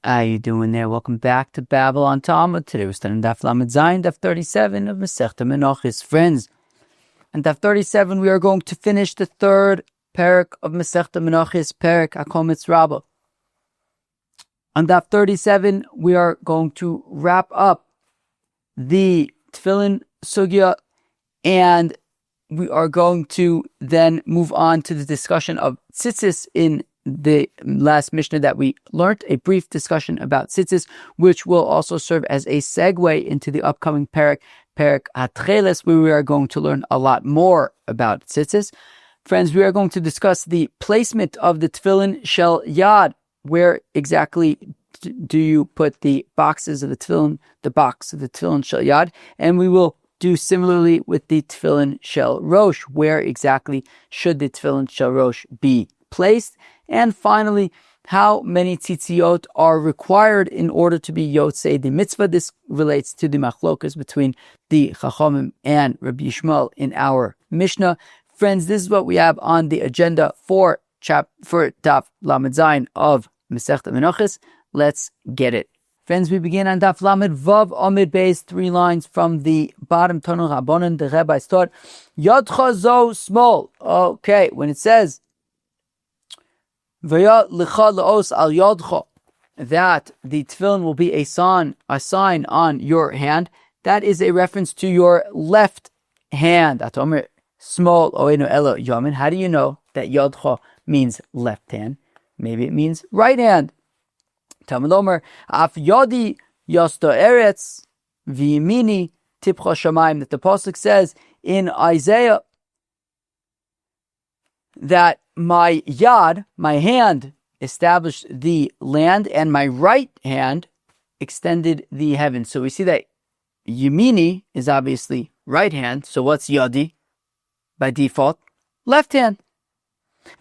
How you doing there? Welcome back to Babble on Talmud. Today we're studying Daf Lamed Zayin, Daf 37 of Masechta Menachos. Friends, on Daf 37 we are going to finish the third parak of Masechta Menachos, parak Hakomitz Rabbah. On Daf 37 we are going to wrap up the Tefillin Sugya, and we are going to then move on to the discussion of tzitzis. In the last Mishnah that we learned, a brief discussion about tzitzis, which will also serve as a segue into the upcoming parak Hatcheles, where we are going to learn a lot more about tzitzis. Friends, we are going to discuss the placement of the Tefillin shel yad. Where exactly do you put the boxes of the Tefillin, the box of the Tefillin shel yad? And we will do similarly with the Tefillin shel rosh. Where exactly should the Tefillin shel rosh be placed? And finally, how many tzitziyot are required in order to be yotzei the mitzvah? This relates to the machlokas between the Chachamim and Rabbi Yishmael in our Mishnah. Friends, this is what we have on the agenda for Daf Lamed Zayin of Masechta Menachos. Let's get it. Friends, we begin on Daf Lamed Vav Amid Beis, 3 lines from the bottom. Tanu Rabbanan, the rabbis taught, Yodcha zo small. Okay, when it says that the tefillin will be a sign on your hand, that is a reference to your left hand. Small. How do you know that yodcha means left hand? Maybe it means right hand. Talmud Omer, af yodi yosto eretz v'yimini tipcha shamayim, that the pasuk says in Isaiah that my yad, my hand, established the land, and my right hand extended the heavens. So we see that yimini is obviously right hand. So what's yadi? By default, left hand.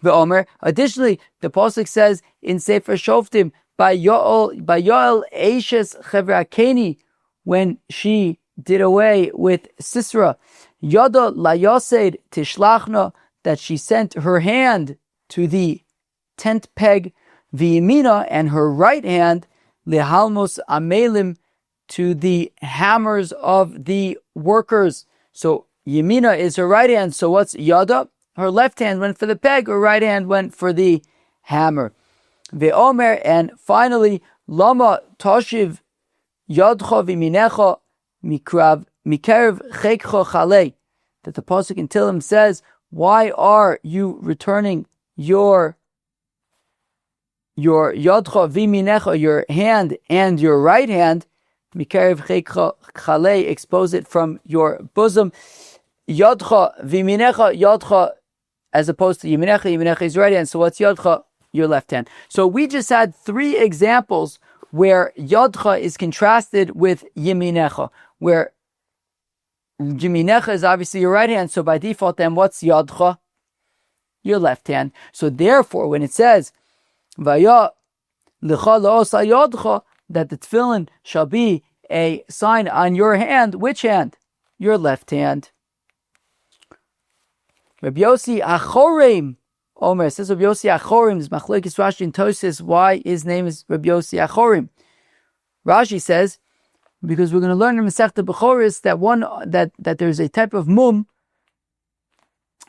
Ve'omer, additionally, the pasuk says in Sefer Shoftim, by Yoel Eishes Chevrakeni, when she did away with Sisera, Yada la Yosed Tishlachna, that she sent her hand to the tent peg, v'yamina, and her right hand, lehalmos amelim, to the hammers of the workers. So yamina is her right hand. So what's yada? Her left hand went for the peg, her right hand went for the hammer. Ve'omer, and finally, lama tashiv yadcha v'minecha mikerev chekcha chalei, that the pasuk in Tehillim says, why are you returning your yodcha v'minecha, your hand and your right hand? Mikarev chekcha chalei, expose it from your bosom. Yodcha v'minecha, yodcha as opposed to yiminecha. Yiminecha is right hand. So what's yodcha? Your left hand. So we just had 3 examples where yodcha is contrasted with yiminecha, where Yiminecha is obviously your right hand, so by default then what's yadcha? Your left hand. So therefore when it says Vaya licha la'osa yadcha, that the tefillin shall be a sign on your hand, which hand? Your left hand. Rabbi Yossi Achorim Omer, says Rabbi Yossi Achorim, is machlokes Rashi and Tosfos, why his name is Rabbi Yossi Achorim. Rashi says, because we're going to learn in Masechta Bechoros that there's a type of mum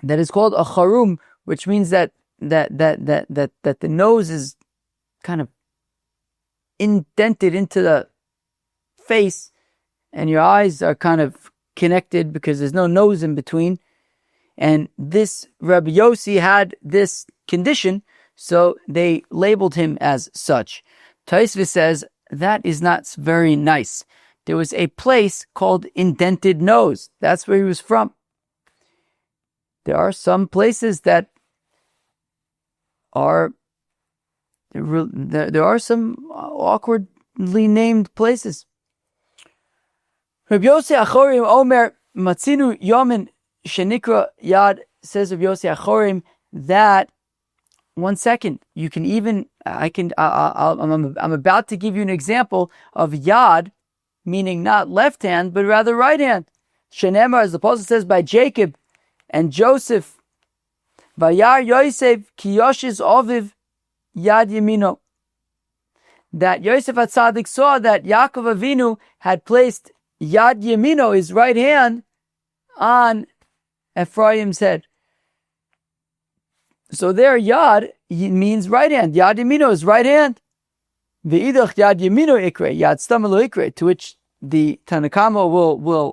that is called a charum, which means that the nose is kind of indented into the face, and your eyes are kind of connected because there's no nose in between. And this Rabbi Yossi had this condition, so they labeled him as such. Tosfos says that is not very nice. There was a place called Indented Nose. That's where he was from. There are some places that are, there are some awkwardly named places. Rabbi Yossi Achorim Omer Matzinu Yomin Shenikra Yad, says Rabbi Yossi Achorim, that, one second, you can even, I'm about to give you an example of Yad, meaning not left hand, but rather right hand. Shenemar, as the apostle says, by Jacob and Joseph, Vayar Yosef ki Yoshiz Oviv Yad Yamino, that Yosef HaTzadik saw that Yaakov Avinu had placed Yad Yemino, his right hand, on Ephraim's head. So there, Yad means right hand. Yad Yemino is right hand. Ve'idach Yad Yemino Ikre, Yad Stamalo Ikre, to which the Tanakama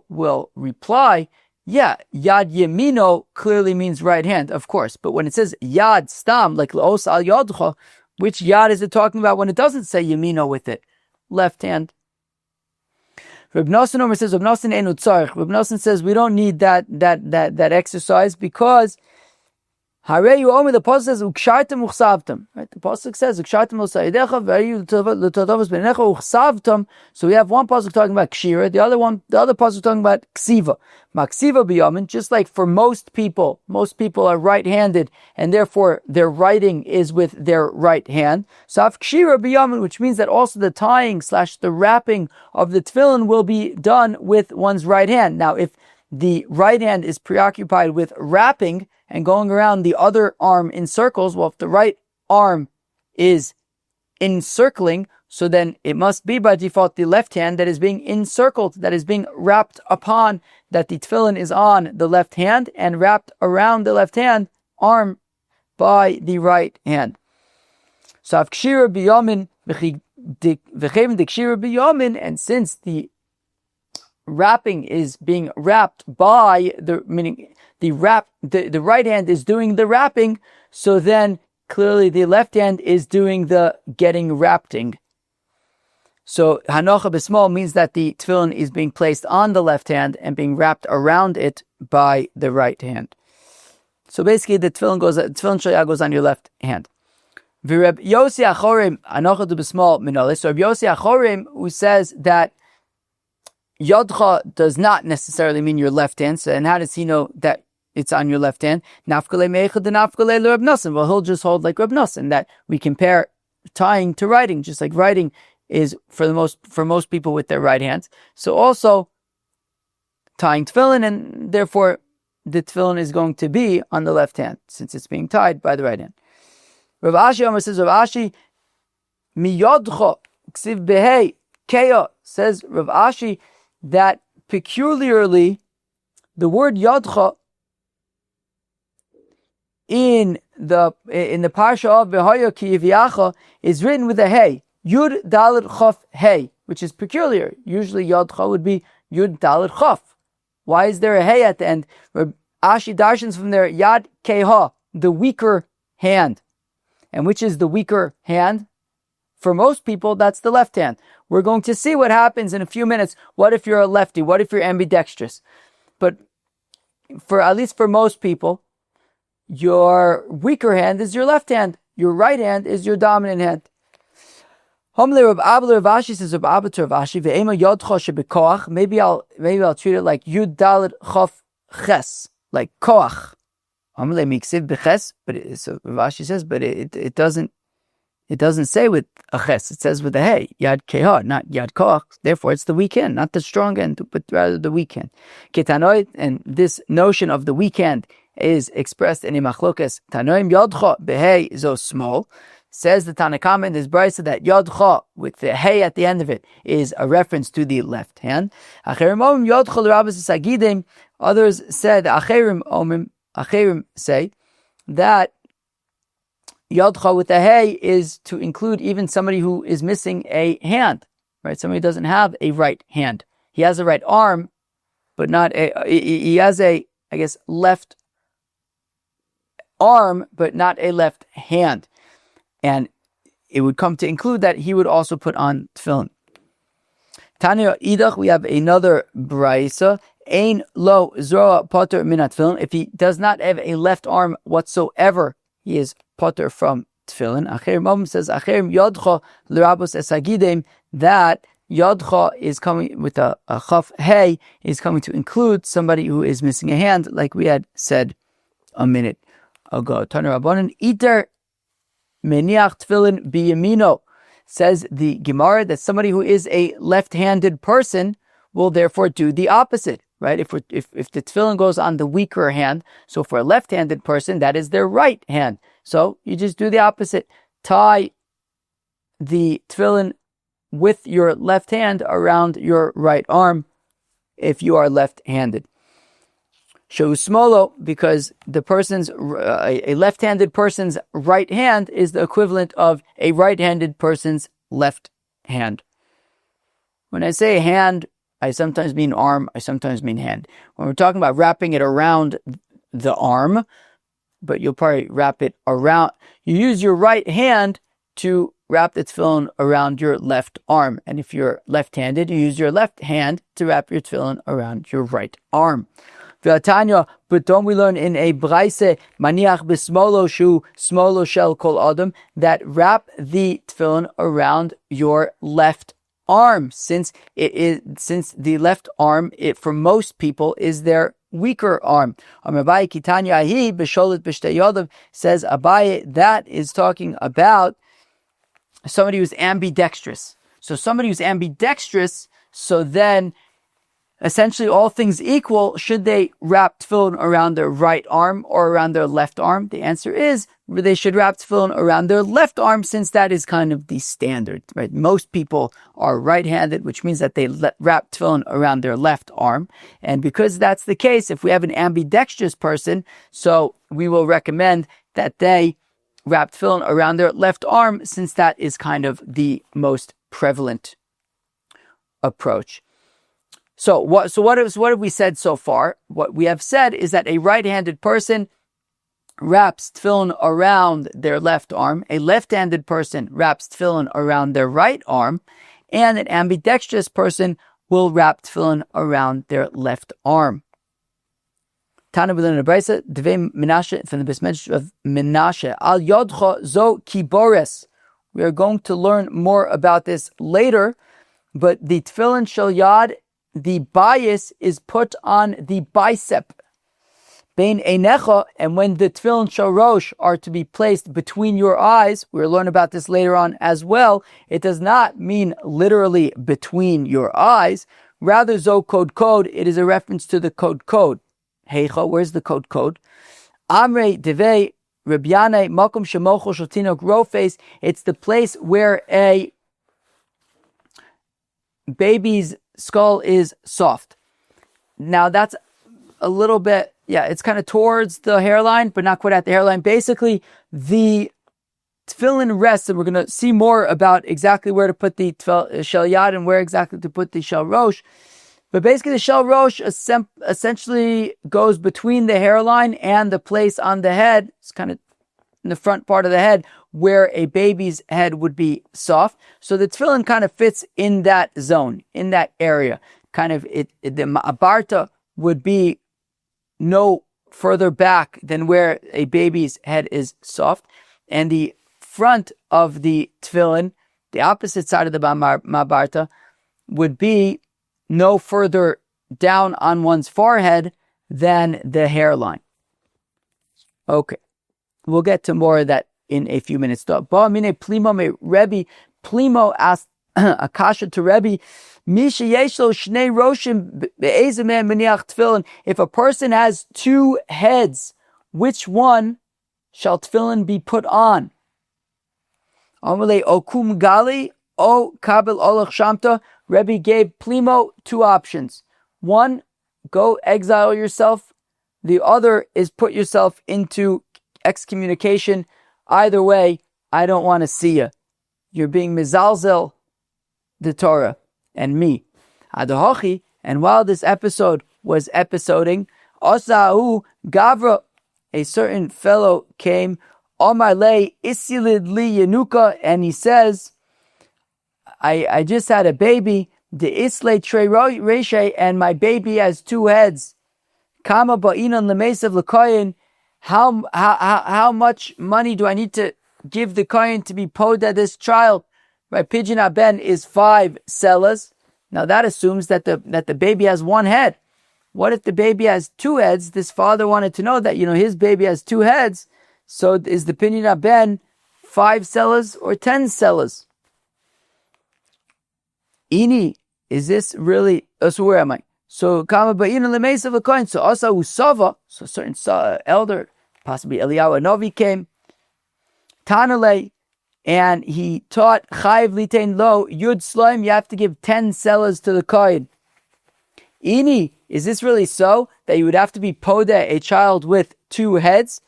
will reply, yeah, Yad Yemino clearly means right hand, of course. But when it says Yad Stam, like L'os al Yodcha, which Yad is it talking about when it doesn't say Yemino with it? Left hand. Reb Nosson Omer says, Reb Nosson enu tzarich. Reb Nosson says we don't need that exercise because Harei you omer, the pasuk says ukshartem uchsavtem. Right? The pasuk says ukshartem l'sayidecha v'ayu l'tadavos b'necha uchsavtem. So we have one pasuk talking about kshira, the other pasuk talking about ksiva. Maksiva biyamin, just like for most people are right-handed, and therefore their writing is with their right hand. So have kshira biyamin, which means that also the tying / the wrapping of the tefillin will be done with one's right hand. Now, if the right hand is preoccupied with wrapping and going around the other arm in circles, well, if the right arm is encircling, so then it must be by default the left hand that is being encircled, that is being wrapped upon, that the tefillin is on the left hand and wrapped around the left hand arm by the right hand. So avkshira biyamin v'cheim dekshira biyamin, and since the wrapping is being wrapped by the right hand is doing the wrapping, so then clearly the left hand is doing the getting wrapping. So hanocha b'small means that the tefillin is being placed on the left hand and being wrapped around it by the right hand. So basically the tefillin shayah goes on your left hand. V'Reb Yossi Achorim hanocha b'small minolis. So Reb Yossi Achorim, who says that Yodcha does not necessarily mean your left hand. So, and how does he know that it's on your left hand? Nafkale meichad nafkale le Reb Nosson. Well, he'll just hold like Reb Nosson, that we compare tying to writing, just like writing is for most people with their right hands. So also tying tefillin, and therefore the tefillin is going to be on the left hand since it's being tied by the right hand. Rav Ashi Omer says, Rav Ashi miyodcha ksiv behei keo, says Rav Ashi that peculiarly the word yodcha in the parsha of V'hoya ki yiviacha is written with a hey, Yud Dalet Chaf Hey, which is peculiar. Usually Yodcha would be Yud Dalet Chaf. Why is there a Hey at the end? Ashi darshans from there, Yad Keha, the weaker hand. And which is the weaker hand? For most people, that's the left hand. We're going to see what happens in a few minutes. What if you're a lefty? What if you're ambidextrous? But at least for most people, your weaker hand is your left hand. Your right hand is your dominant hand. Maybe I'll treat it like Yud Dalet Chaf Ches, like Koach. But so Rashi says, but it doesn't say with a ches. It says with a hey, Yad Keha, not Yad Koach. Therefore, it's the weak hand, not the strong hand, but rather the weak hand. Ketanoid, and this notion of the weak hand is expressed in Imachlokas. Tanoim Yodcha behei zo small. Says the Tanakama in this brisa that Yodcha with the hey at the end of it is a reference to the left hand. Others said Acherim say that Yodcha with the hey is to include even somebody who is missing a hand, right? Somebody who doesn't have a right hand. He has a right arm, but he has a, I guess, left arm, but not a left hand. And it would come to include that he would also put on tefillin. Tanya Idach, we have another brisa. Ein lo zroa poter minat tefillin. If he does not have a left arm whatsoever, he is poter from tefillin. Acher Mom says, Acher yodcha l'rabos esagidem, that yodcha is coming with a chaf hey, is coming to include somebody who is missing a hand, like we had said a minute ago. Tanya Rabbanan, iter meniach tefillin biyamino, says the Gemara that somebody who is a left-handed person will therefore do the opposite, right? If the tefillin goes on the weaker hand, so for a left-handed person, that is their right hand. So you just do the opposite. Tie the tefillin with your left hand around your right arm if you are left-handed. Shehu smolo, because a left-handed person's right hand is the equivalent of a right-handed person's left hand. When I say hand, I sometimes mean arm, I sometimes mean hand. When we're talking about wrapping it around the arm, but you'll probably wrap it around, you use your right hand to wrap the tefillin around your left arm. And if you're left-handed, you use your left hand to wrap your tefillin around your right arm. V'atanya, but don't we learn in a braise, maniach b'smolo shu smolo shel kol adam, that wrap the tefillin around your left arm, since the left arm, for most people, is their weaker arm. Abaye kitanya ahi b'sholet b'shtei yodav, says Abaye, that is talking about somebody who's ambidextrous. So somebody who's ambidextrous, so then essentially all things equal, should they wrap tefillin around their right arm or around their left arm? The answer is they should wrap tefillin around their left arm, since that is kind of the standard, right? Most people are right-handed, which means that they wrap tefillin around their left arm. And because that's the case, if we have an ambidextrous person, so we will recommend that they wrap tefillin around their left arm, since that is kind of the most prevalent approach. So what have we said so far? What we have said is that a right-handed person wraps tefillin around their left arm, a left-handed person wraps tefillin around their right arm, and an ambidextrous person will wrap tefillin around their left arm. Tana b'lin abraisa, Dvei Menashe, from the Besmedrash of Menashe, Al Yodcha Zo Kibores. We are going to learn more about this later, but the tefillin shel yad, the bias is put on the bicep. Bein einecha, and when the tefillin shel rosh are to be placed between your eyes, we'll learn about this later on as well, it does not mean literally between your eyes. Rather, zo code, it is a reference to the code. Heicha, where's the code? Amrei devei Rabbiane makom shemocho shel tinok rofes. It's the place where a baby's skull is soft. Now that's a little bit, it's kind of towards the hairline, but not quite at the hairline. Basically, the tefillin rests, and we're going to see more about exactly where to put the shel yad and where exactly to put the shel rosh. But basically, the shel rosh essentially goes between the hairline and the place on the head. It's kind of in the front part of the head where a baby's head would be soft. So the tefillin kind of fits in that zone, in that area. Kind of the ma'abarta would be no further back than where a baby's head is soft. And the front of the tefillin, the opposite side of the ma'abarta, would be no further down on one's forehead than the hairline. Okay. We'll get to more of that in a few minutes. Rebbe Plimo asked Akasha to Rebbe, if a person has two heads, which one shall tefillin be put on? Okum gali o kabel olach shamta. Rebbe gave Plimo two options. One, go exile yourself. The other is put yourself into excommunication. Either way, I don't want to see you. You're being mizalzel the Torah and me. Adahochi, and while this episode was episoding, Osahu Gavra, a certain fellow came, Omarle Isilid li Yanuka, and he says, I just had a baby, the Isle Tre Reshe, and my baby has two heads. Kama ba'inan lemesav l'koyin. How much money do I need to give the kohen to be poda this child? Right, Pidyon Aben is 5 selas. Now that assumes that the baby has one head. What if the baby has two heads? This father wanted to know that, his baby has two heads. So is the Pidyon Aben 5 selas or 10 selas? Ini, is this really? So where am I? So kama ba'ina lemesa v'koyin. So asa usava. So a certain elder, possibly Eliyahu Novi, came. Tanale, and he taught Chayiv Litain Lo Yud Sloim, you have to give 10 sellers to the Kohen. Ini, is this really so? That you would have to be Podeh, a child with 2 heads?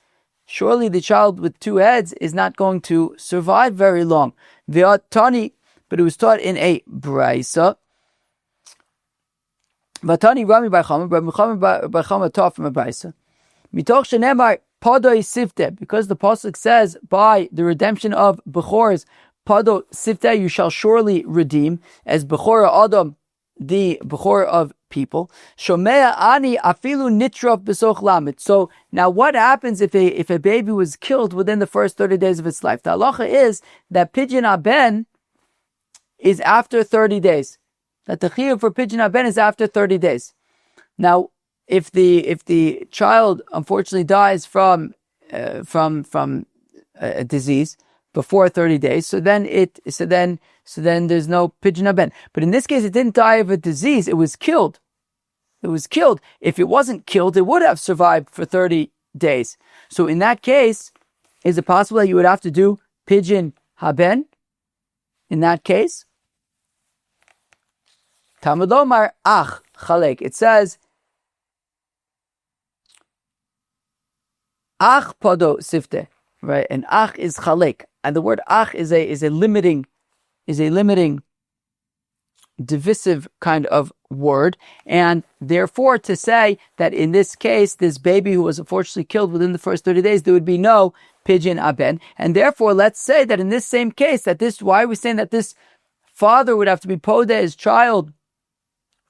Surely the child with 2 heads is not going to survive very long. V'at Tani, but it was taught in a Braisa. Vatani Rami Bar Chama, Bar Chama taught from a Braisa. Mitoch shenemar Podoi Sifte, because the pasuk says, by the redemption of Bechors, Podo Sifte, you shall surely redeem, as Bechor Adam, the Bechor of people. Shomea Ani Afilu Nitrof Besoch Lamet. So now what happens if a baby was killed within the first 30 days of its life? The halacha is that Pidyon Aben is after 30 days. That the chiyuv for Pidyon Aben is after 30 days. Now, if the child unfortunately dies from a disease before 30 days, so then there's no Pidyon Aben. But in this case, it didn't die of a disease; it was killed. It was killed. If it wasn't killed, it would have survived for 30 days. So in that case, is it possible that you would have to do Pidyon Haben? In that case, Talmud Omar Ach Chalek. It says, Ach Podo Sifte, right? And Ach is Chalek, and the word Ach is a limiting, divisive kind of word, and therefore to say that in this case, this baby who was unfortunately killed within the first 30 days, there would be no Pidyon Aben, and therefore let's say that in this same case, why are we saying that this father would have to be Podeh his child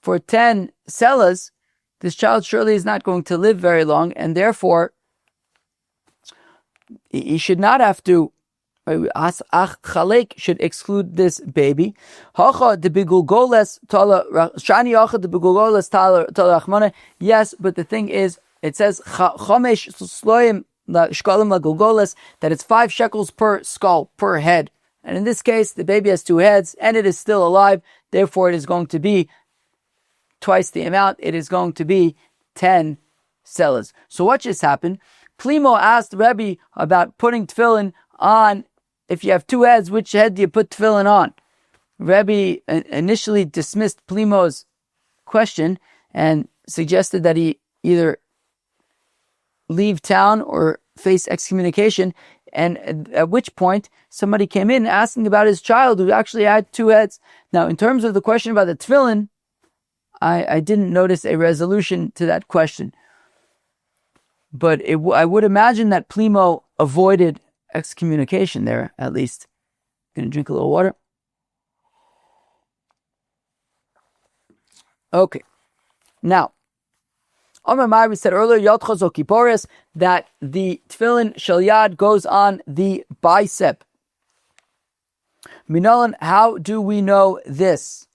for 10 sellers? This child surely is not going to live very long, and therefore he should not have to. Ach Chalek should exclude this baby. Yes, but the thing is, it says that it's 5 shekels per skull, per head. And in this case, the baby has 2 heads, and it is still alive. Therefore, it is going to be twice the amount. It is going to be 10 sellers. So what just happened? Plimo asked Rebbe about putting tefillin on. If you have 2 heads, which head do you put tefillin on? Rebbe initially dismissed Plimo's question and suggested that he either leave town or face excommunication, and at which point somebody came in asking about his child who actually had 2 heads. Now, in terms of the question about the tefillin, I didn't notice a resolution to that question. But I would imagine that Plimo avoided excommunication there, at least. Gonna drink a little water. Okay. Now, Amar Mai, we said earlier, Yotcha Zo Kipporis, that the Tefillin shel Yad goes on the bicep. Minolan, how do we know this?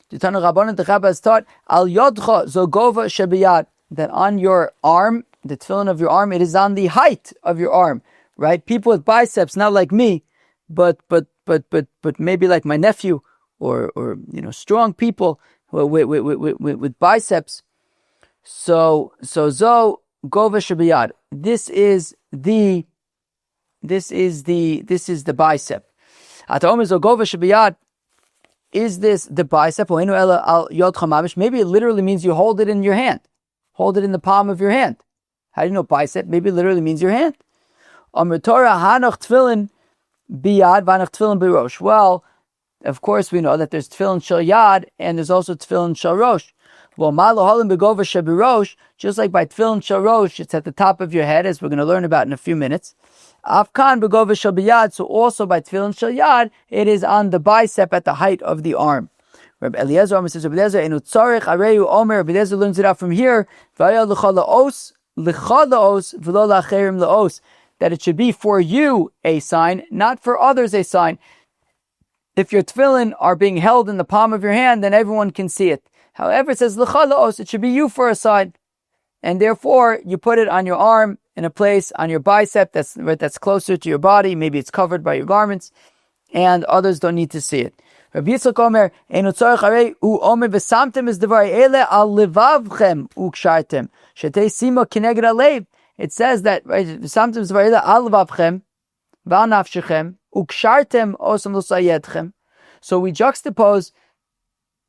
The Tana Rabbanan, the Chabad has taught, Al Yodcha Zo Gova Shebiyad, that on your arm, the tefillin of your arm, it is on the height of your arm, right? People with biceps, not like me, but maybe like my nephew, or strong people with biceps. So zo gova shabiyad. This is the bicep. Ataomer zo gova shabiyad. Is this the bicep? Maybe it literally means you hold it in your hand. Hold it in the palm of your hand. How do you know bicep? Maybe it literally means your hand. Amr Torah hanach tefillin biyad vanach tefillin birosh. Well, of course we know that there's tefillin shel yad and there's also tefillin shel rosh. Well, malo begova shebirosh, just like by tefillin shel rosh, it's at the top of your head, as we're going to learn about in a few minutes. Afkan begova shel biyad, so also by tefillin shel yad, it is on the bicep at the height of the arm. Rabbi Eliezer says, Rabbi Eliezer enu tzarich areyu omer. Rabbi Eliezer learns it out from here. Vaya l'chalaos v'lo lacherim laos. That it should be for you a sign, not for others a sign. If your tefillin are being held in the palm of your hand, then everyone can see it. However, it says l'chalaos, it should be you for a sign, and therefore you put it on your arm in a place on your bicep that's closer to your body. Maybe it's covered by your garments, and others don't need to see it. Rabbi Yitzchak Omer, Einu tzarich harei u omer v'samtem es devar ele al levavchem ukshartem shetei simo kineged alev. It says that v'samtem es devar ele al levavchem v'al nafshechem Ukshartem osam l'sayedchem. So we juxtapose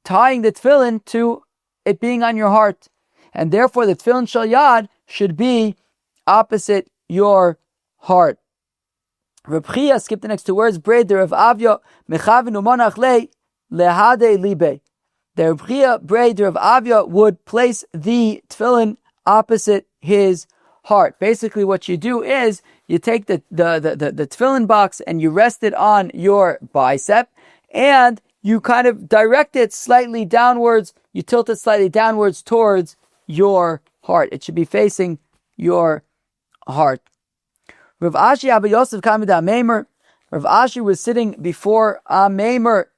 tying the tefillin to it being on your heart. And therefore the tefillin shel yad should be opposite your heart. Reb Chia, skip the next two words, braid the Rav Avya, mechavin umonach le lehade libe. The Reb Chia, braid the Rav Avya, would place the tefillin opposite his heart. Basically what you do is, you take the tefillin box and you rest it on your bicep, and you kind of direct it slightly downwards, you tilt it slightly downwards towards your heart. It should be facing your heart. Rav Ashi Abba Yosef Kamida Ameimer. Rav Ashi was sitting before Ameimer.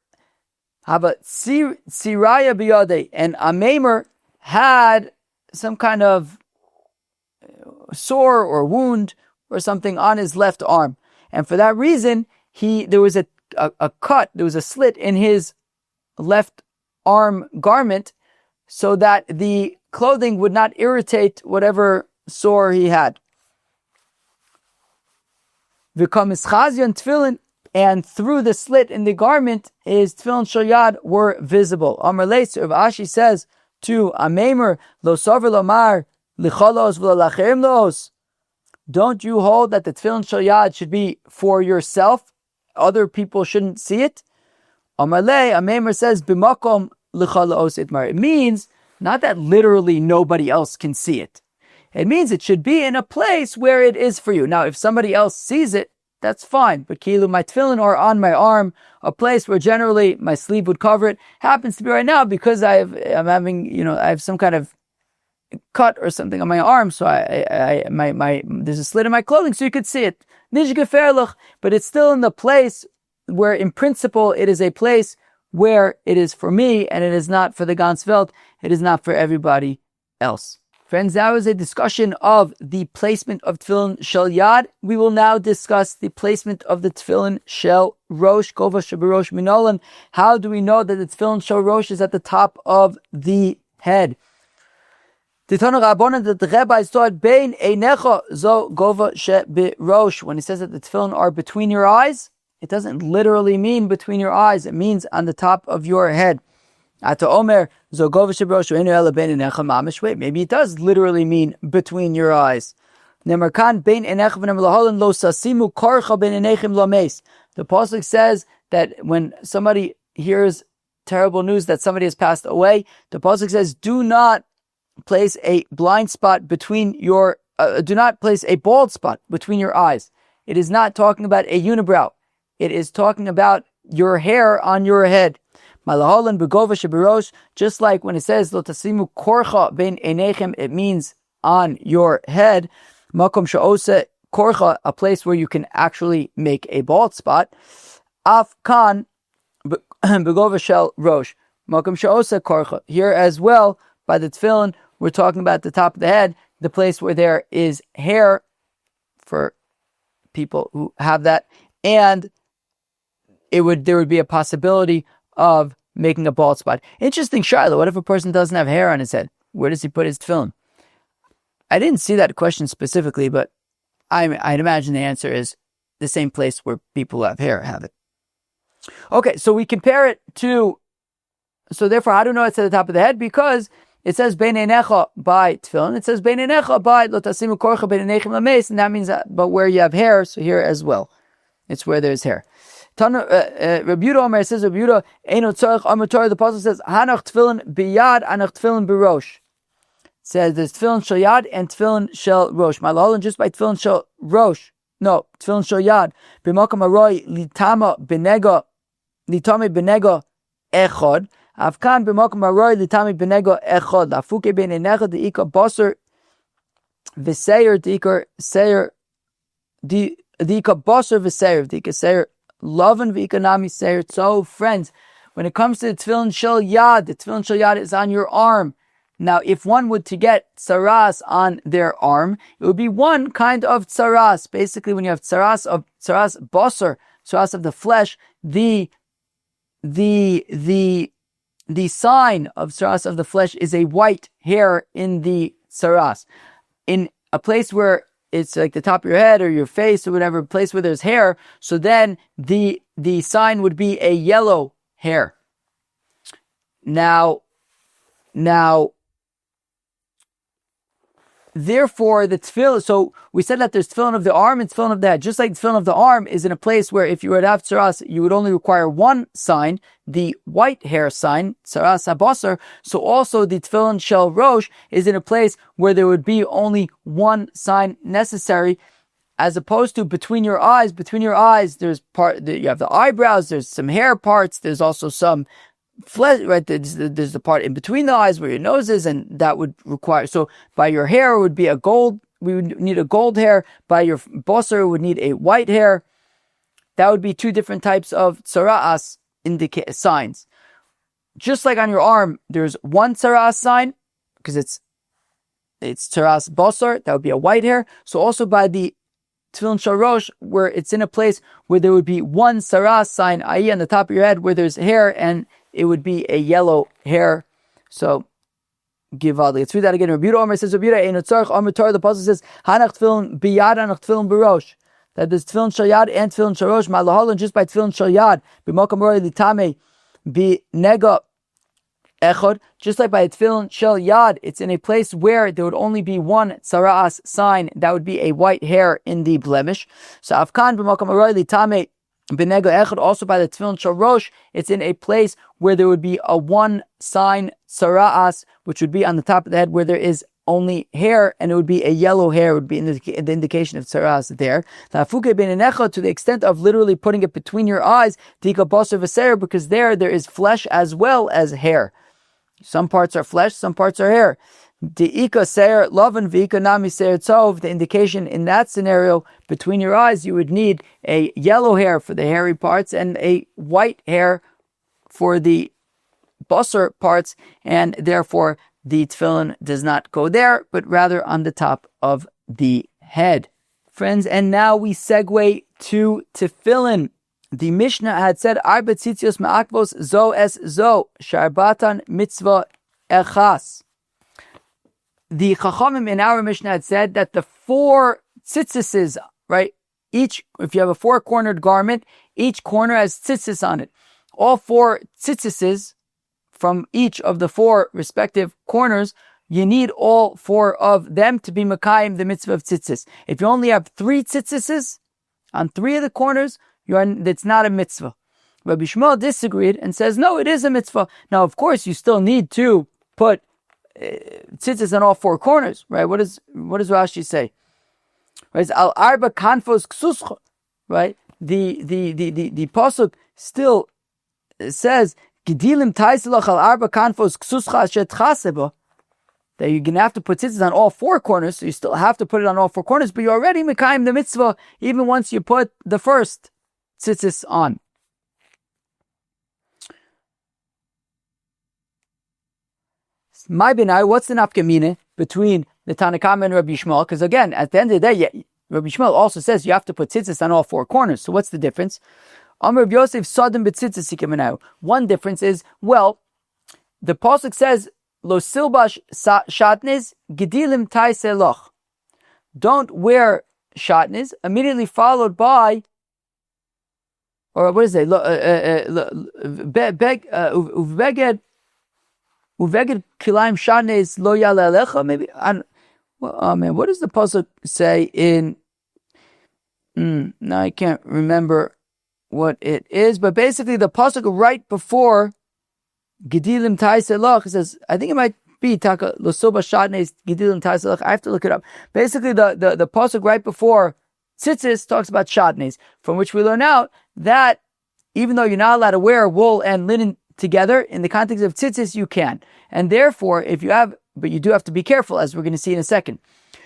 Haba Siraya Biyade. And Ameimer had some kind of sore or wound or something on his left arm. And for that reason, there was a cut, there was a slit in his left arm garment so that the clothing would not irritate whatever sore he had. Tefillin, and through the slit in the garment, his tefillin shel yad were visible. Amar Leis, Rav Ashi says to Ameimer, Lo sover lomar licholos v'lo lacherim los. Don't you hold that the tefillin shel yad should be for yourself? Other people shouldn't see it? Amar Le, Ameimer says, B'makom licholos itmar. It means not that literally nobody else can see it. It means it should be in a place where it is for you. Now, if somebody else sees it, that's fine. But kilu, my tefillin are on my arm, a place where generally my sleeve would cover it. Happens to be right now because I have some kind of cut or something on my arm, so there's a slit in my clothing, so you could see it. But it's still in the place where, in principle, it is a place where it is for me, and it is not for the ganze Welt. It is not for everybody else. Friends, that was a discussion of the placement of tefillin shel yad. We will now discuss the placement of the tefillin shel rosh, gova sheberosh minolan. How do we know that the tefillin shel rosh is at the top of the head? The Tana Rabbanan, that the rabbis taught bein einecha zo gova sheberosh. When he says that the tefillin are between your eyes, it doesn't literally mean between your eyes. It means on the top of your head. Ata Omer, maybe it does literally mean between your eyes. The Pasuk says that when somebody hears terrible news that somebody has passed away, the Pasuk says, do not place a blind spot between your, do not place a bald spot between your eyes. It is not talking about a unibrow. It is talking about your hair on your head. Just like when it says lo tasimu korcha ben einechem, it means on your head. Makom she'ose korcha, a place where you can actually make a bald spot. Af kan begova shel rosh. Makom she'ose korcha. Here as well, by the tefillin, we're talking about the top of the head, the place where there is hair for people who have that, and there would be a possibility of making a bald spot. Interesting, Shiloh. What if a person doesn't have hair on his head? Where does he put his tefillin? I didn't see that question specifically, but I'd imagine the answer is the same place where people who have hair have it. Okay, so we compare it to, so therefore, how do we know it's at the top of the head? Because it says bein einecha by tefillin. It says bein einecha by lo tasimu korcha bein einechem lameis, and that means that, but where you have hair, so here as well. It's where there's hair. Rabbi Yudah Omer says, Rabbi Yudah, Eino Tzorech Amar Torah, the Apostle says, Hanach Tefillin Biyad, Hanach Tefillin B'Rosh. It says there's Tefillin Shel Yad and Tefillin Shel Rosh. Malaholin just by Tefillin Shel Rosh. No, Tefillin Shel Yad. B'Makam Aroi Litama B'Nega, Litame B'Nega Echod. Avkan B'Makam Aroi Litame B'Nega Echod. Lafuke Ben Enecha De'ika Basar V'Seir De'ika Seir De'ika Basar V'Seir De'ika Seir Lovin v'economy seir. So, friends, when it comes to the tefillin shel yad, the tefillin shel yad is on your arm. Now, if one would to get tsaras on their arm, it would be one kind of tsaras. Basically, when you have tsaras basar, tsaras of the flesh, the sign of tsaras of the flesh is a white hair in the tsaras. In a place where it's like the top of your head or your face or whatever place where there's hair, so then the sign would be a yellow hair. Now, therefore, the tefillin, so we said that there's tefillin of the arm and tefillin of the head. Just like tefillin of the arm is in a place where if you were to have tzaras, you would only require one sign, the white hair sign, tzaras habasar. So also the tefillin shel rosh is in a place where there would be only one sign necessary, as opposed to between your eyes. Between your eyes, you have the eyebrows, there's some hair parts, there's also some flesh, right? There's the part in between the eyes where your nose is, and that would require, so by your hair it would be we would need a gold hair. By your basar it would need a white hair. That would be two different types of tzara'as signs. Just like on your arm, there's one tzara'as sign, because it's tzara'as basar, that would be a white hair. So also by the tefillin shel rosh, where it's in a place where there would be one tzara'as sign, i.e. on the top of your head where there's hair, and it would be a yellow hair. So, Givaldi. Let's read that again. Rabbi Omer says, Rabbi Ein Tzarech Amar Torah. The pasuk says, Hanach tefillin biyad, hanach tefillin barosh. That there's tefillin shel yad and tefillin shel rosh. Malahalan just by tefillin shel yad. B'mokam roi litame b'nega echod. Just like by tefillin shel yad, it's in a place where there would only be one tzara'as sign. That would be a white hair in the blemish. So afkan b'mokam roi litame b'nega echod. Also by the tefillin shel rosh, it's in a place where there would be a one sign tzara'as, which would be on the top of the head where there is only hair, and it would be a yellow hair, would be the indication of tzara'as there. To the extent of literally putting it between your eyes, because there is flesh as well as hair. Some parts are flesh, some parts are hair. The indication in that scenario, between your eyes, you would need a yellow hair for the hairy parts and a white hair for the basar parts, and therefore the tefillin does not go there, but rather on the top of the head. Friends, and now we segue to tefillin. The Mishnah had said, Arba tzitzios ma'akvos zo es zo, sharbatan mitzvah echas. The Chachamim in our Mishnah had said that the 4 tzitzises, right, if you have a 4-cornered garment, each corner has tzitzis on it. All 4 tzitzises from each of the 4 respective corners, you need all 4 of them to be Mekayim the mitzvah of tzitzis. If you only have 3 tzitzises on 3 of the corners, it's not a mitzvah. Rabbi Shmuel disagreed and says, no, it is a mitzvah. Now, of course, you still need to put tzitzis on all 4 corners, right? What does Rashi say? Right? Al arba kanfos ksuscha, right? The pasuk still says, Gedilim taiselach al arba kanfos ksuscha ashet chaseba, that you're going to have to put tzitzis on all 4 corners, so you still have to put it on all 4 corners, but you're already mekayim the mitzvah even once you put the first tzitzis on. My benai, what's the nafkamine between the Tanakama and Rabbi Shmuel? Because again, at the end of the day, Rabbi Shmuel also says you have to put tzitzis on all 4 corners. So what's the difference? Amar Rabbi Yosef Sadim b'tzitzis hikamenau. One difference is, well, the pasuk says Lo silbash shatnez gedilim taiseloch. Don't wear shatnez, immediately followed by, or what is it? Uveged kilaim shatnez lo yale alecha. Maybe what does the pasuk say in? Now I can't remember what it is, but basically the pasuk right before Gedilim Taiselach says, I think it might be Taka Losoba Shadnes Gedilim Taiselach. I have to look it up. Basically, the pasuk right before Tzitzis talks about Shadnes, from which we learn out that even though you're not allowed to wear wool and linen together, in the context of Tzitzis, you can. And therefore, but you do have to be careful, as we're going to see in a second.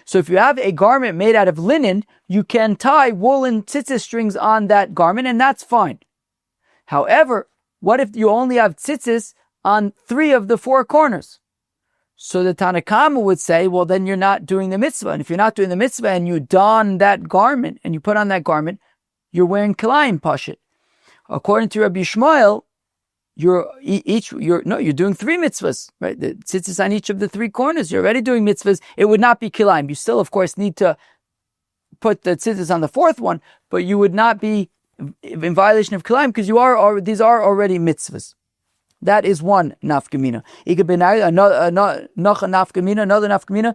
So if you have a garment made out of linen, you can tie woolen tzitzis strings on that garment, and that's fine. However, what if you only have tzitzis on 3 of the 4 corners? So the Tanakama would say, well, then you're not doing the mitzvah. And if you're not doing the mitzvah and you don that garment and you put on that garment, you're wearing kilayim pashit. According to Rabbi Shmuel, you're doing 3 mitzvahs, right? The tzitzis on each of the 3 corners. You're already doing mitzvahs. It would not be kilayim. You still, of course, need to put the tzitzis on the fourth one, but you would not be in violation of Kilayim because these are already mitzvahs. That is one nafkamina. Another nafkamina.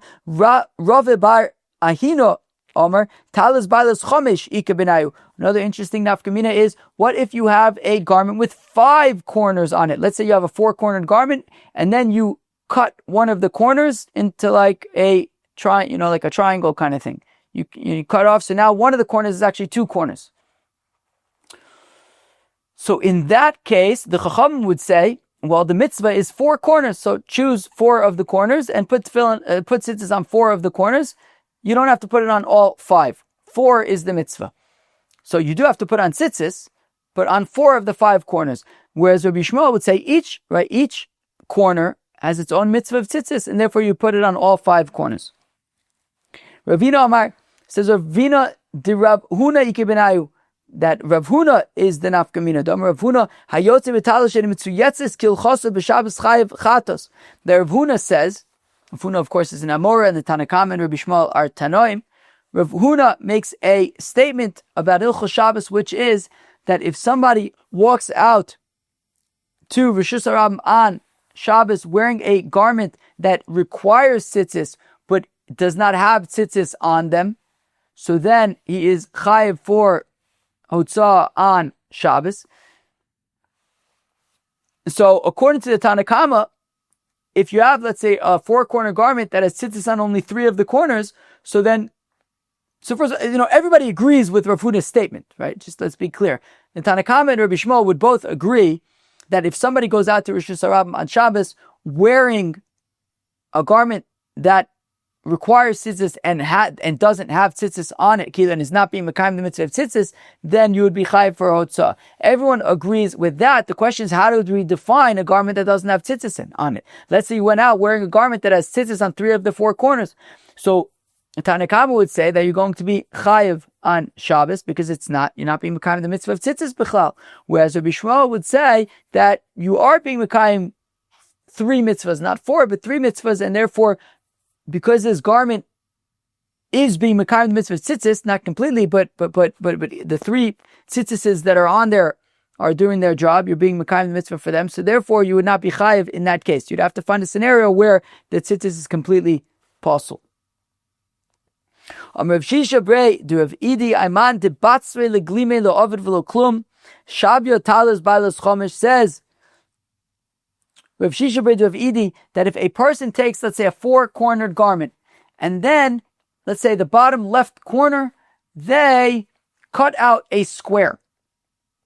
Rave bar ahino omer talis balas chomish ikabenayu. Another interesting nafkamina is, what if you have a garment with 5 corners on it? Let's say you have a 4-cornered garment, and then you cut one of the corners into like a like a triangle kind of thing. You cut off, so now one of the corners is actually 2 corners. So in that case, the Chacham would say, well, the mitzvah is 4 corners, so choose 4 of the corners and put tzitzis on 4 of the corners. You don't have to put it on all 5. 4 is the mitzvah. So you do have to put on tzitzis, but on 4 of the 5 corners. Whereas Rabbi Shmuel would say each corner has its own mitzvah of tzitzis, and therefore you put it on all 5 corners. Ravina Amar says, Ravina de Rav Huna ikebenayu, that Rav Huna is the nafkamina. Dam Rav Huna hayotze v'talish and mitzuyetzes kilchosa b'shabbos chayiv chatos. The Rav Huna says, Rav Huna of course is an Amora, and the Tanakam and Rabbi Shmuel are Tanoim. Rav Huna makes a statement about Hilchos Shabbos, which is that if somebody walks out to Rishus Harabim on Shabbos wearing a garment that requires tzitzis but does not have tzitzis on them, so then he is chayiv for Hotzah on Shabbos. So according to the Tanakama, if you have, let's say, a 4-corner garment that has tzitzis on only 3 of the corners, so first, everybody agrees with Rav Huna's statement, right? Just let's be clear. The Tanakama and Rabbi Shmuel would both agree that if somebody goes out to Rishus Harabim on Shabbos wearing a garment that requires tzitzis and doesn't have tzitzis on it, and is not being mekayim the mitzvah of tzitzis, then you would be chayiv for hotzah. Everyone agrees with that. The question is, how do we define a garment that doesn't have tzitzis on it? Let's say you went out wearing a garment that has tzitzis on 3 of the 4 corners. So Tanakama would say that you're going to be chayiv on Shabbos because you're not being mekayim the mitzvah of tzitzis b'chlal. Whereas Rabbi Shmuel would say that you are being mekayim 3 mitzvahs, not 4, but 3 mitzvahs, and therefore, because this garment is being mekayim the mitzvah of tzitzis, not completely, but the 3 tzitzises that are on there are doing their job. You're being mekayim the mitzvah for them, so therefore you would not be chayiv in that case. You'd have to find a scenario where the tzitzis is completely possible. Rav Shisha Brei do Rav Idi Ayman de Batzre leglime lo ovid v'lo klum Shabio Talis Balas Chomish says, Rav Shisha Brei do Rav Idi, that if a person takes, let's say, a 4-cornered garment, and then, let's say, the bottom left corner, they cut out a square,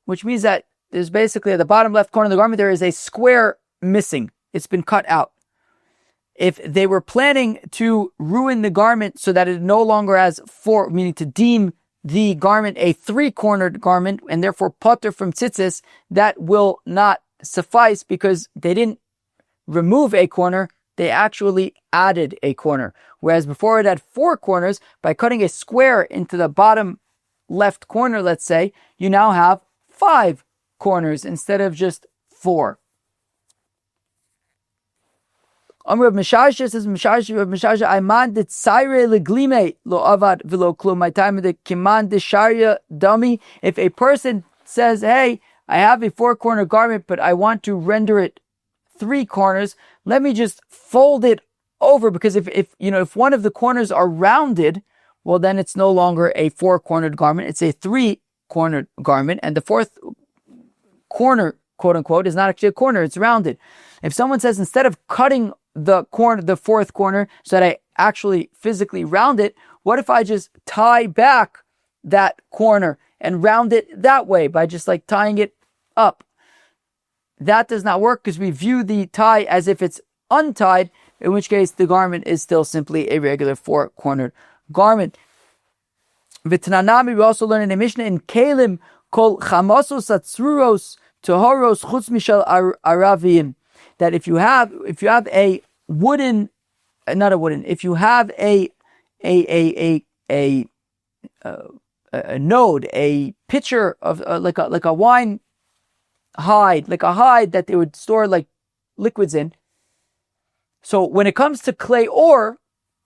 which means that there's basically at the bottom left corner of the garment, there is a square missing. It's been cut out. If they were planning to ruin the garment so that it no longer has 4, meaning to deem the garment a 3-cornered garment and therefore potter from tzitzis, that will not suffice because they didn't remove a corner, they actually added a corner. Whereas before it had 4 corners, by cutting a square into the bottom left corner, let's say, you now have 5 corners instead of just 4. Rav Mishasha says, Mishasha, Ayman de Tzaire leglime lo avad v'lo klum. My time of the Kiman de Sharia dummy. If a person says, hey, I have a 4-corner garment, but I want to render it 3 corners, let me just fold it over, because if one of the corners are rounded, well, then it's no longer a 4-cornered garment, it's a 3-cornered garment, and the 4th corner, quote unquote, is not actually a corner, it's rounded. If someone says, instead of cutting the 4th corner, so that I actually physically round it, what if I just tie back that corner and round it that way by just like tying it up? That does not work because we view the tie as if it's untied, in which case the garment is still simply a regular 4-cornered garment. V'tananami, we also learn in the Mishnah, in Kalim, kol chamasos atzruros tohoros chutz mishal aravim, that if you have a wooden, not a wooden, if you have a node, a pitcher of like a wine hide, like a hide that they would store like liquids in. So when it comes to clay ore,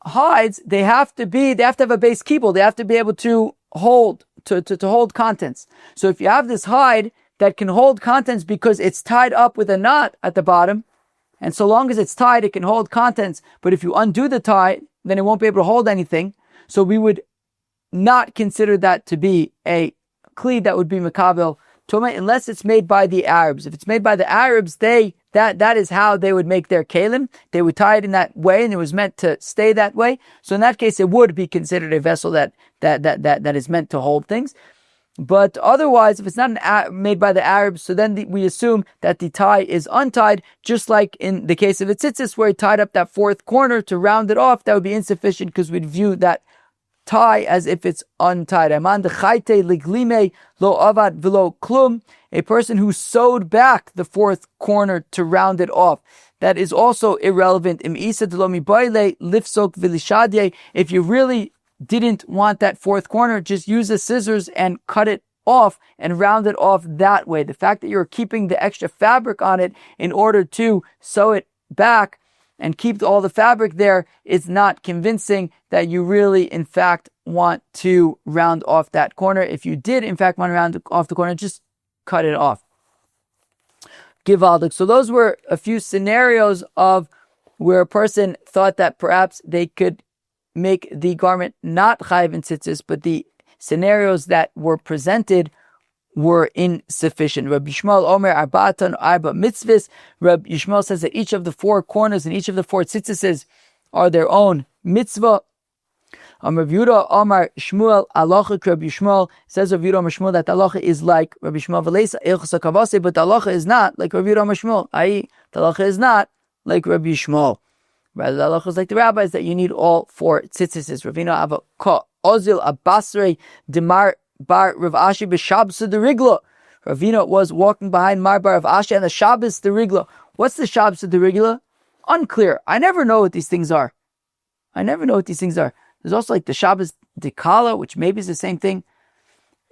hides, they have to have a base kibble. They have to be able to hold to hold contents. So if you have this hide that can hold contents because it's tied up with a knot at the bottom, and so long as it's tied, it can hold contents. But if you undo the tie, then it won't be able to hold anything. So we would not consider that to be a kli that would be makabel tumah unless it's made by the Arabs. If it's made by the Arabs, that is how they would make their kalim. They would tie it in that way, and it was meant to stay that way. So in that case, it would be considered a vessel that is meant to hold things. But otherwise, if it's not made by the Arabs, so then we assume that the tie is untied, just like in the case of a tzitzis, where he tied up that fourth corner to round it off. That would be insufficient because we'd view that tie as if it's untied. A person who sewed back the fourth corner to round it off. That is also irrelevant. If you really didn't want that fourth corner, just use the scissors and cut it off and round it off that way. The fact that you're keeping the extra fabric on it in order to sew it back and keep all the fabric there is not convincing that you really, in fact, want to round off that corner. If you did, in fact, want to round off the corner, just cut it off. Givaldik. So those were a few scenarios of where a person thought that perhaps they could make the garment not chayiv in tzitzis, but the scenarios that were presented were insufficient. Rabbi Yishmael Omer Arbatan Arba Mitzvahs. Rabbi Yishmael says that each of the four corners and each of the four tzitzis are their own mitzvah. Rabbi Yehuda Omar Shmuel Halacha. Rabbi Yishmael says Rabbi Yehuda Omar Shmuel that the halacha is like Rabbi Yishmael V'leisa Ilchasa Kavase, but the halacha is not like Rabbi Yehuda Omar Shmuel. I.e., the halacha is not like Rabbi Yishmael. Rather, the halacha is like the rabbis that you need all four tzitzis. Ravina Ava Ka Ozil Abasrei Demar Bar Rav Ashi b'Shabbos the Rigla. Ravina was walking behind Mar Bar Rav Ashi and the Shabbos the Rigla. What's the Shabbos the Rigla? Unclear. I never know what these things are. There's also like the Shabbos de Kala, which maybe is the same thing.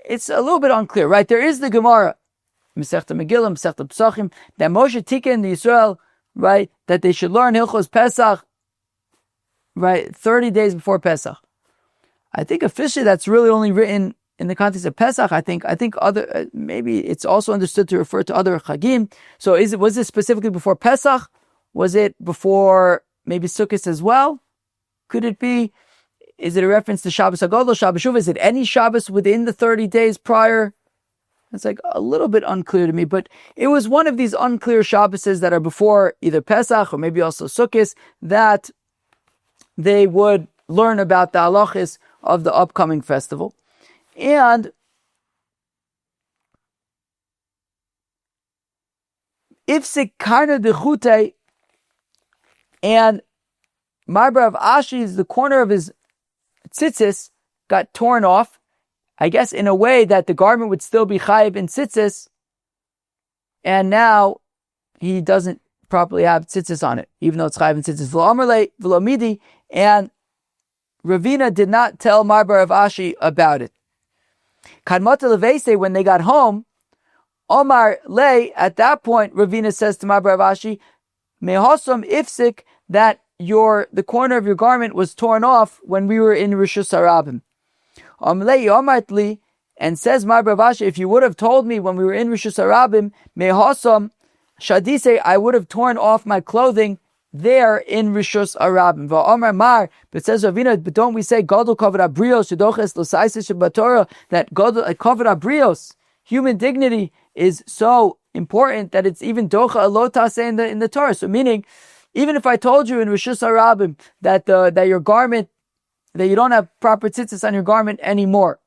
It's a little bit unclear, right? There is the Gemara, Masechta Megillah, Masechta Pesachim, that Moshe Tika in the Israel, right, that they should learn Hilchos Pesach, right, 30 days before Pesach. I think officially that's really only written in the context of Pesach. I think other maybe it's also understood to refer to other Chagim. So was it specifically before Pesach? Was it before maybe Sukkot as well? Could it be? Is it a reference to Shabbos Hagadol, Shabbos Shuv? Is it any Shabbos within the 30 days prior? It's like a little bit unclear to me, but it was one of these unclear Shabboses that are before either Pesach or maybe also Sukkot that they would learn about the halachis of the upcoming festival. And if Sikarna de Chute and Marbar of Ashi's, the corner of his tzitzis got torn off, I guess in a way that the garment would still be chayiv in tzitzis, and now he doesn't properly have tzitzis on it, even though it's chayiv in tzitzis. V'lo v'lo and Ravina did not tell Marbar of Ashi about it. Kadmata levese, when they got home, Omar lay, at that point, Ravina says to Marbar of Ashi, Mehosam ifsik, that the corner of your garment was torn off when we were in Rishus Harabim. Omlei Omartli, and says Marbar of Ashi, if you would have told me when we were in Rishus Harabim, Mehosam Shadise, I would have torn off my clothing there in Rishus Harabim. Va'omar Mar, but says Ravina, but don't we say Gadol Kavod Abrios Shedoches Losaisis Shabbatorah, that Gadol Kavod Abrios, human dignity, is so important that it's even Docha Alotase in the Torah. So meaning, even if I told you in Rishus Harabim that your garment, that you don't have proper tzitzis on your garment anymore,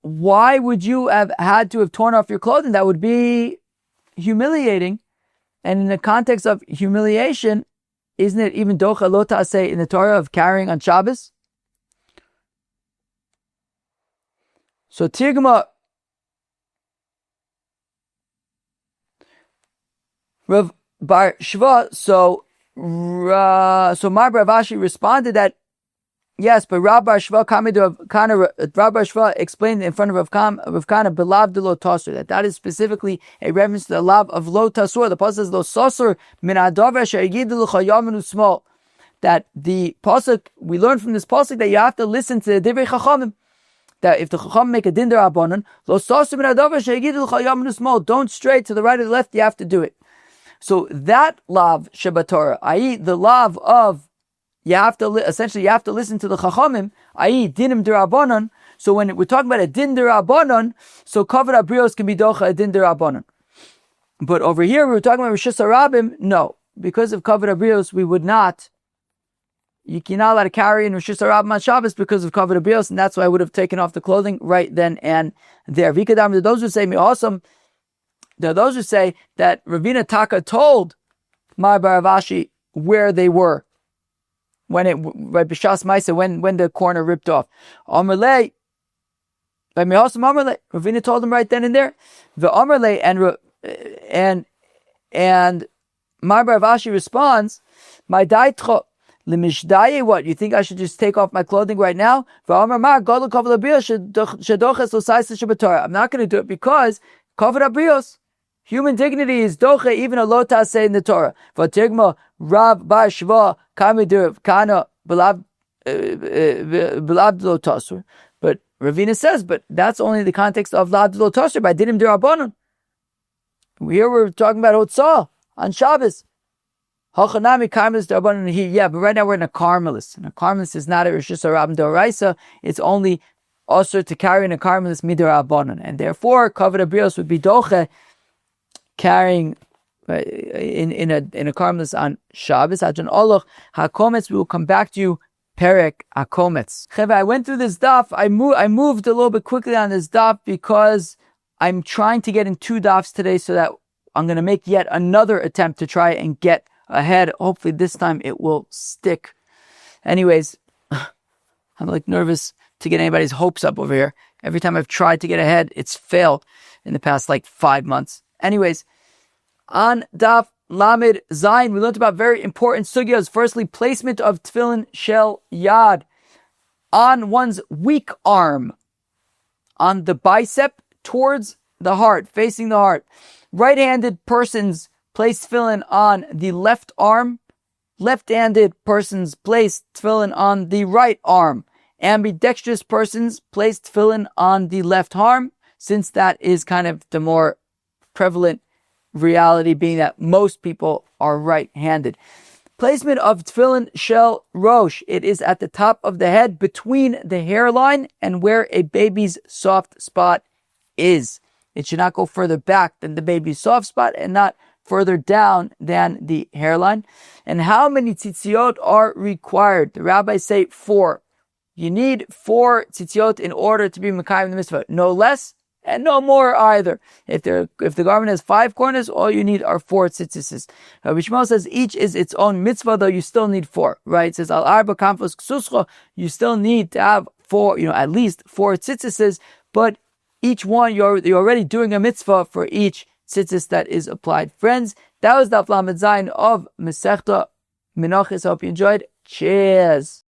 why would you have had to have torn off your clothing? That would be humiliating. And in the context of humiliation, isn't it even docha lo ta'aseh in the Torah of carrying on Shabbos? So Tirgma Rav Bar Shva, so Marbar of Ashi responded that Yes, but Rabbi Shva explained in front of Rav Kana belav de lo tasur that is specifically a reference to the lav of lo tasur. The pasuk says lo sasur min adavar she'yidu l'chayaminu small. That the pasuk we learn from this pasuk that you have to listen to the divrei chachamim. That if the chacham make a din derabanan, lo sasur min adavar she'yidu l'chayaminu small. Don't stray to the right or the left. You have to do it. So that lav shebatorah, i.e., the lav of you have to listen to the chachamim, i.e., dinim derabanan. So when we're talking about a din derabanan, so kavod abrios can be docha a din derabanan. But over here we were talking about rosh hashanah. No, because of kavod abrios, we would not. You cannot allowed to carry in rosh hashanah on Shabbos because of kavod abrios, and that's why I would have taken off the clothing right then and there. Vikadam, those who say me awesome. There are those who say that Ravina Taka told Mar Baravashi where they were when B'shas Maisa when the corner ripped off. Amarle, Ravina told him right then and there. The Amarle and Mar Baravashi responds, "My daitcho lemishdaye. What you think I should just take off my clothing right now? I'm not going to do it because kavod abrios." Human dignity is doche, even a lotas say in the Torah. V'tigma Rab Bar Shva Kamidur Kana Belab Lo Tasur. But Ravina says, but that's only the context of Lab Lo Tasur by Dinim Dirabanan. Here we're talking about Hotzah on Shabbos. Hachanami Karmelis Dirabanan here. Yeah, but right now we're in a Karmelis. And a Karmelis is not a Rosh Hashanah Doraisa. It's only also to carry in a Karmelis Midirabanan. And therefore, Kavod Abrios would be doche carrying in a karmelis on Shabbos. Adjon Oloch Hakometz. We will come back to you. Perek Hakometz. I went through this daf. I moved a little bit quickly on this daf because I'm trying to get in 2 dafs today, so that I'm going to make yet another attempt to try and get ahead. Hopefully this time it will stick. Anyways, I'm like nervous to get anybody's hopes up over here. Every time I've tried to get ahead, it's failed in the past 5 months. Anyways, on Daf Lamed Zayin, we learned about very important sugyas. Firstly, placement of Tefillin shel yad on one's weak arm, on the bicep towards the heart, facing the heart. Right-handed persons place Tefillin on the left arm. Left-handed persons place Tefillin on the right arm. Ambidextrous persons place Tefillin on the left arm, since that is kind of the more prevalent reality, being that most people are right-handed. Placement of Tefillin shel rosh. It is at the top of the head, between the hairline and where a baby's soft spot is. It should not go further back than the baby's soft spot and not further down than the hairline. And how many tzitziyot are required? The rabbis say 4. You need 4 tzitziyot in order to be mekayim the mitzvah. No less and no more either. If the garment has 5 corners, all you need are 4 tzitzis. Rabbi Shmuel says each is its own mitzvah, though you still need 4. Right? It says al arba kamfos ksuscha. You still need to have 4, at least 4 tzitzis, but each one you're already doing a mitzvah for each tzitzis that is applied. Friends, that was the Daf Lamed Zayin of Masechta Menachos. I hope you enjoyed. Cheers.